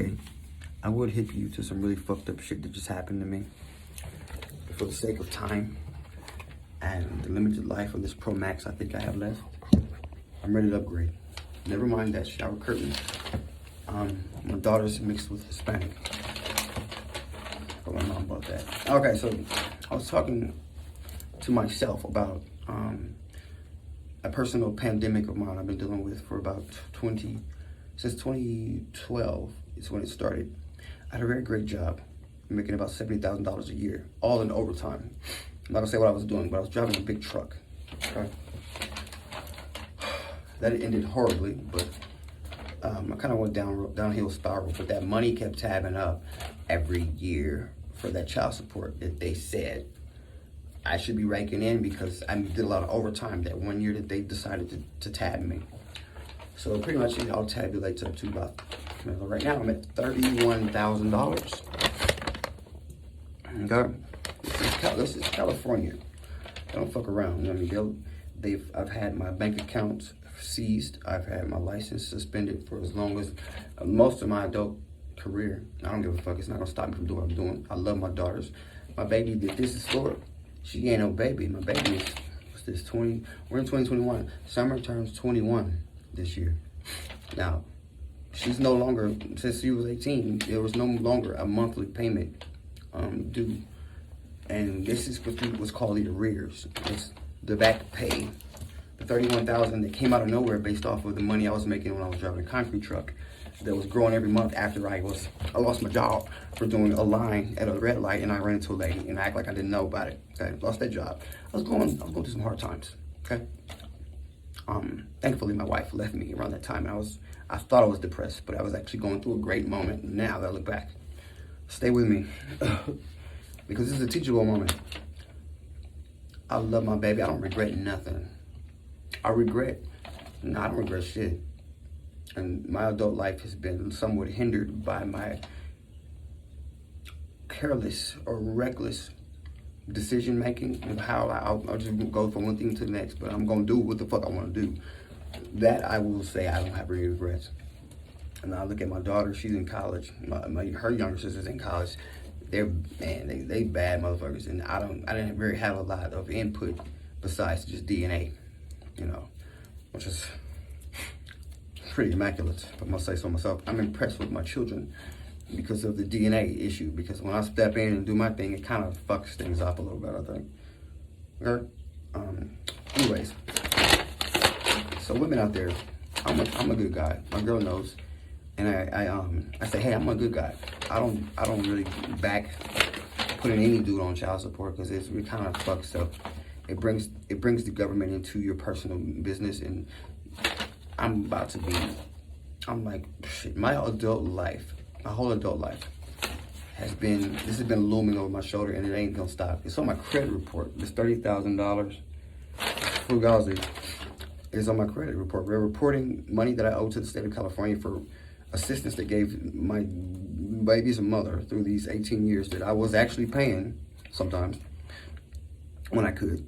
Okay, I would hit you to some really fucked up shit that just happened to me. But for the sake of time and the limited life of this Pro Max I think I have left, I'm ready to upgrade. Never mind that shower curtain. My daughter's mixed with Hispanic. Told my mom about that. Okay, so I was talking to myself about a personal pandemic of mine I've been dealing with for about since 2012 is when it started. I had a very great job, making about $70,000 a year, all in overtime. I'm not gonna say what I was doing, but I was driving a big truck. Okay? That ended horribly, but I kind of went downhill spiral. But that money kept tabbing up every year for that child support that they said I should be ranking in because I did a lot of overtime that one year that they decided to tab me. So pretty much it all tabulates up to about, right now I'm at $31,000. Okay, this is California. They don't fuck around. I mean, I've had my bank accounts seized. I've had my license suspended for as long as most of my adult career. I don't give a fuck. It's not gonna stop me from doing what I'm doing. I love my daughters. My baby that this is for, she ain't no baby. My baby is, what's this, 20? We're in 2021. Summer turns 21 this year. Now, she's no longer, since she was 18, there was no longer a monthly payment due. And this is what's called the arrears. It's the back pay. The $31,000 that came out of nowhere based off of the money I was making when I was driving a concrete truck that was growing every month after I lost my job for doing a line at a red light, and I ran into a lady and I act like I didn't know about it. Okay, lost that job. I was going through some hard times. Okay. Thankfully my wife left me around that time. I thought I was depressed, but I was actually going through a great moment. Now that I look back, stay with me because this is a teachable moment. I love my baby. I don't regret nothing. I don't regret shit. And my adult life has been somewhat hindered by my careless or reckless decision making and how I'll just go from one thing to the next, but I'm gonna do what the fuck I want to do. That I will say I don't have any regrets. And I look at my daughter; she's in college. Her younger sister's in college. They bad motherfuckers, and I didn't really have a lot of input besides just DNA, which is pretty immaculate, if I must say so myself. I'm impressed with my children because of the DNA issue, because when I step in and do my thing, it kind of fucks things up a little bit, I think. Okay? Anyways, so women out there, I'm a good guy. My girl knows, and I say, hey, I'm a good guy. I don't really back putting any dude on child support because it kind of fucks up. It brings the government into your personal business, and I'm like, shit, my whole adult life has been looming over my shoulder, and it ain't gonna stop. It's on my credit report. This $30,000 Fugazi is on my credit report. We're reporting money that I owe to the state of California for assistance that gave my baby's mother through these 18 years that I was actually paying sometimes when I could.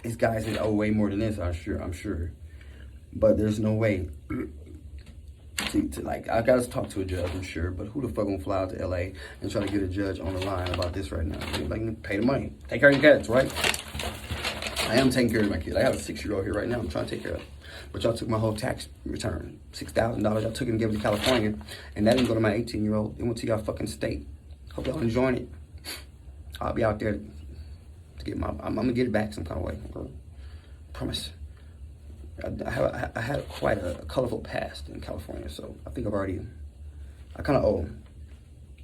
These guys that owe way more than this, I'm sure. But there's no way to like, I gotta talk to a judge, I'm sure, but who the fuck gonna fly out to LA and try to get a judge on the line about this right now? Like, pay the money. Take care of your kids, right? I am taking care of my kid. I have a 6-year-old here right now I'm trying to take care of. But y'all took my whole tax return, $6,000. Y'all took it and gave it to California, and that didn't go to my 18-year-old. It went to y'all fucking state. Hope y'all enjoying it. I'll be out there to get I'm gonna get it back some kind of way. Okay? Promise. I had quite a colorful past in California, so I think I kind of owe them.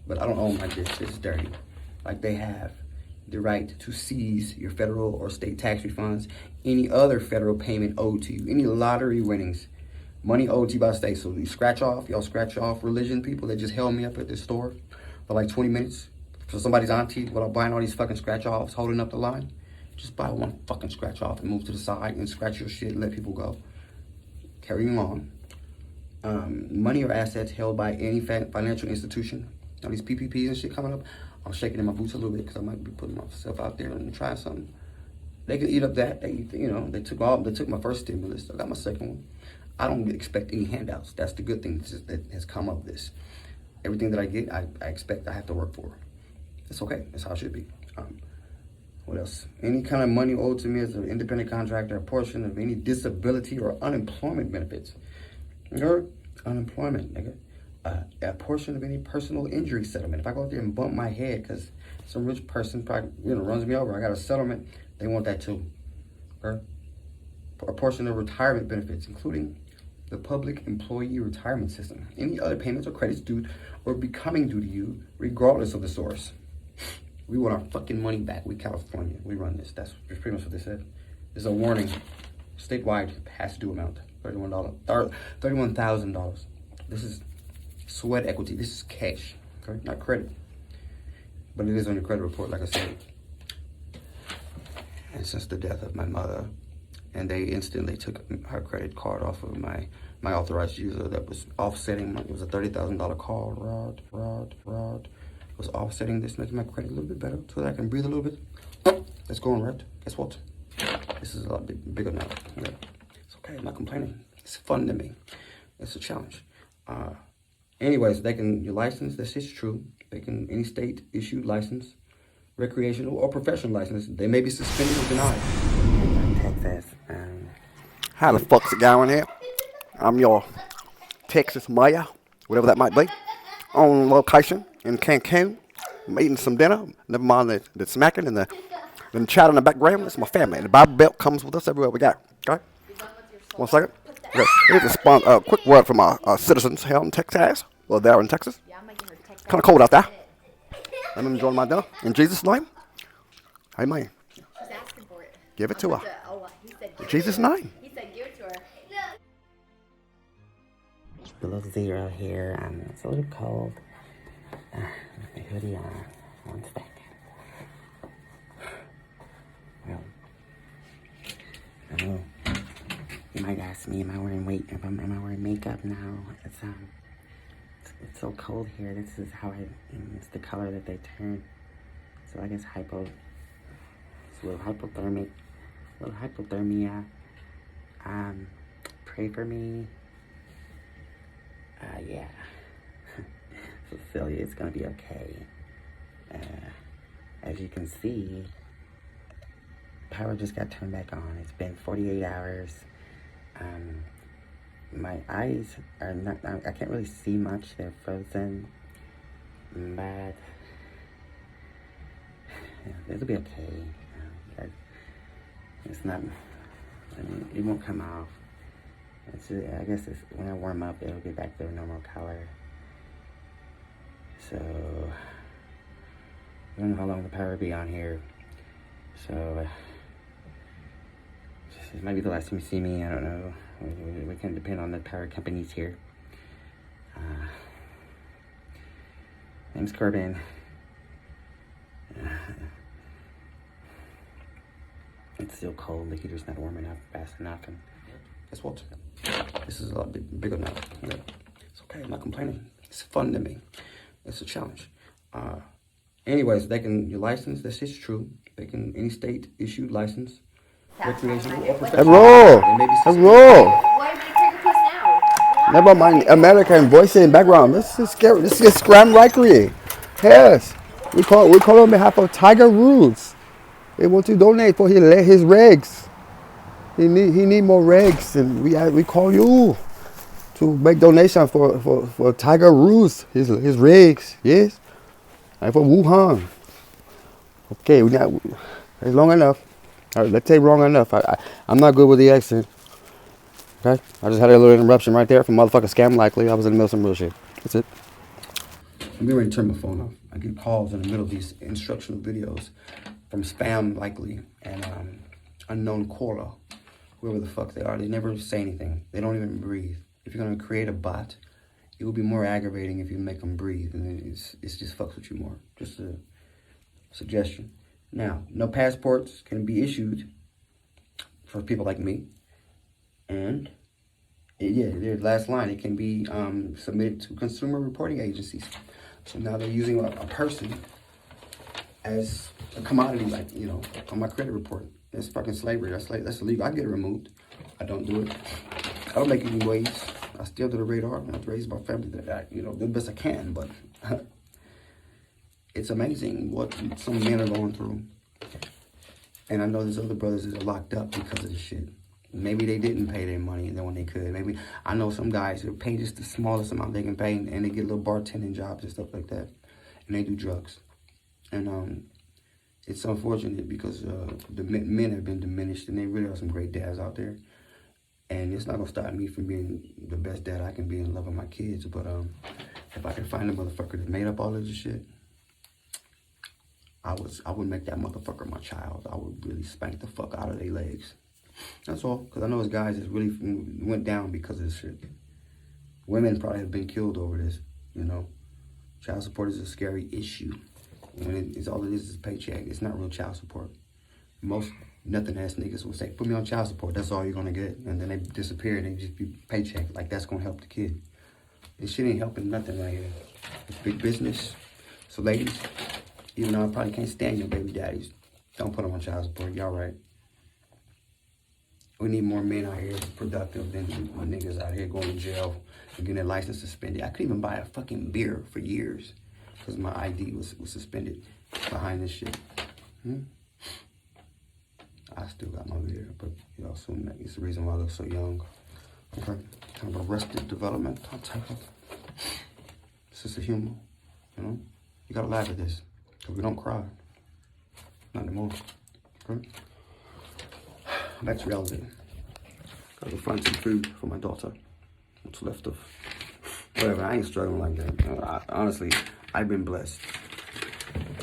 But I don't owe them like this. This is dirty. Like, they have the right to seize your federal or state tax refunds, any other federal payment owed to you, any lottery winnings, money owed to you by the state. So y'all scratch off religion people that just held me up at this store for like 20 minutes for somebody's auntie without buying all these fucking scratch offs, holding up the line. Just buy one fucking scratch off and move to the side and scratch your shit and let people go. Carrying on. Money or assets held by any financial institution. All these PPPs and shit coming up. I'm shaking in my boots a little bit because I might be putting myself out there and trying something. They could eat up that. They took my first stimulus. I got my second one. I don't expect any handouts. That's the good thing that has come of this. everything that I get, I expect I have to work for. It's okay. That's how it should be. What else? Any kind of money owed to me as an independent contractor, a portion of any disability or unemployment benefits. Or unemployment, nigga. A portion of any personal injury settlement. If I go out there and bump my head because some rich person probably, runs me over, I got a settlement, they want that too. Okay? A portion of retirement benefits, including the public employee retirement system. Any other payments or credits due or becoming due to you, regardless of the source. We want our fucking money back. We California. We run this. That's pretty much what they said. There's a warning. Statewide past due amount. $31,000. This is sweat equity. This is cash. Okay? Not credit. But it is on your credit report, like I said. And since the death of my mother, and they instantly took her credit card off of my authorized user that was offsetting it was a $30,000 call, Rod. Was offsetting this, making my credit a little bit better so that I can breathe a little bit. It's going right. Guess what? This is a lot bigger now. Yeah. It's okay. I'm not complaining. It's fun to me. It's a challenge. Anyways, your license, this is true. They can, any state issued license, recreational or professional license, they may be suspended or denied. Texas. How the fuck's it going here? I'm your Texas mayor, whatever that might be, on location in Cancun. I'm eating some dinner. Never mind the smacking and the chat in the background. That's my family. And the Bible Belt comes with us everywhere we go. Okay? 1 second. Okay. Here's a quick word from our citizens here in Texas. Well, they're in Texas. Kind of cold out there. I'm enjoying my dinner. In Jesus' name. Amen. She's asking for it. Give it to her. In Jesus' name. He said give it to her. Below 0 here. It's a little cold. My hoodie on. 1 second. Well, I know you might ask me, am I wearing makeup now? It's so cold here. This is how it's the color that they turn. So I guess it's a little hypothermia. Pray for me. Yeah. Cecilia, it's gonna be okay. As you can see, power just got turned back on. It's been 48 hours. My eyes are not, I can't really see much. They're frozen, but it'll be okay. It's not, it won't come off. I guess when I warm up, it'll get back to their normal color. So, I don't know how long the power will be on here. So, this might be the last time you see me. I don't know. We can depend on the power companies here. Name's Corbin. It's still cold. The heater's not warming up fast enough. And guess what? This is a lot bigger now. Yeah. It's okay. I'm not complaining. It's fun to me. It's a challenge. Anyways, your license, this is true. Any state issued license, recreational or professional. Hello. Why are you taking us now? Never mind American voice in background. This is scary. This is Scram Rikery. Yes. We call on behalf of Tiger Roots. They want to donate for his regs. He need more regs, and we call you to make donation for Tiger Roots, his regs, yes, and for Wuhan. Okay, it's long enough. All right, let's say long enough. I'm not good with the accent. Okay, I just had a little interruption right there from motherfucking Scam Likely. I was in the middle of some real shit. That's it. I'm getting ready to turn my phone off. I get calls in the middle of these instructional videos from Spam Likely and Unknown Caller, whoever the fuck they are. They never say anything. They don't even breathe. If you're going to create a bot, it will be more aggravating if you make them breathe, and it's just fucks with you more. Just a suggestion. Now, no passports can be issued for people like me. And, their last line, it can be submitted to consumer reporting agencies. So now they're using a person as a commodity, like, on my credit report. That's fucking slavery. That's illegal. I get it removed. I don't do it. I don't make any waves. I steer to the radar, and I've raised my family that I, you know, the best I can, but it's amazing what some men are going through. And I know there's other brothers that are locked up because of this shit. Maybe they didn't pay their money and then when they could. Maybe I know some guys who pay just the smallest amount they can pay and they get little bartending jobs and stuff like that. And they do drugs. And it's unfortunate because the men have been diminished and there really are some great dads out there. And it's not gonna stop me from being the best dad I can be and loving my kids. But if I can find a motherfucker that made up all of this shit, I would make that motherfucker my child. I would really spank the fuck out of their legs. That's all. Because I know it's guys that really went down because of this shit. Women probably have been killed over this, you know. Child support is a scary issue. When it's all it is paycheck. It's not real child support. Most nothing ass niggas will say, put me on child support. That's all you're going to get. And then they disappear and they just be paycheck. Like that's going to help the kid. This shit ain't helping nothing right here. It's big business. So ladies, even though I probably can't stand your baby daddies, don't put them on child support. Y'all right. We need more men out here productive than niggas out here going to jail and getting their license suspended. I couldn't even buy a fucking beer for years because my ID was suspended behind this shit. I still got my beer, but you know, so it's the reason why I look so young. Okay, kind of arrested development. I'll take it. It's just a humor, you know. You gotta laugh at this, because we don't cry. Not anymore. Okay. Back to reality. Gotta go find some food for my daughter. What's left of whatever. I ain't struggling like that. Honestly, I've been blessed.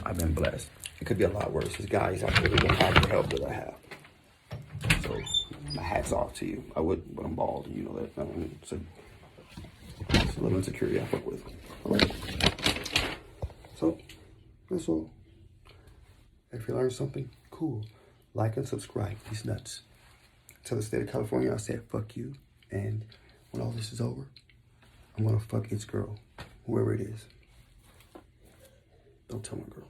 I've been blessed. It could be a lot worse. There's guys out there that don't have the help that I have. So my hat's off to you. I would, but I'm bald, and you know that. So it's a little insecurity I fuck with. All right. So that's all. If you learned something, cool. Like and subscribe. These nuts. To the state of California, I said fuck you. And when all this is over, I'm gonna fuck its girl, whoever it is. Don't tell my girl.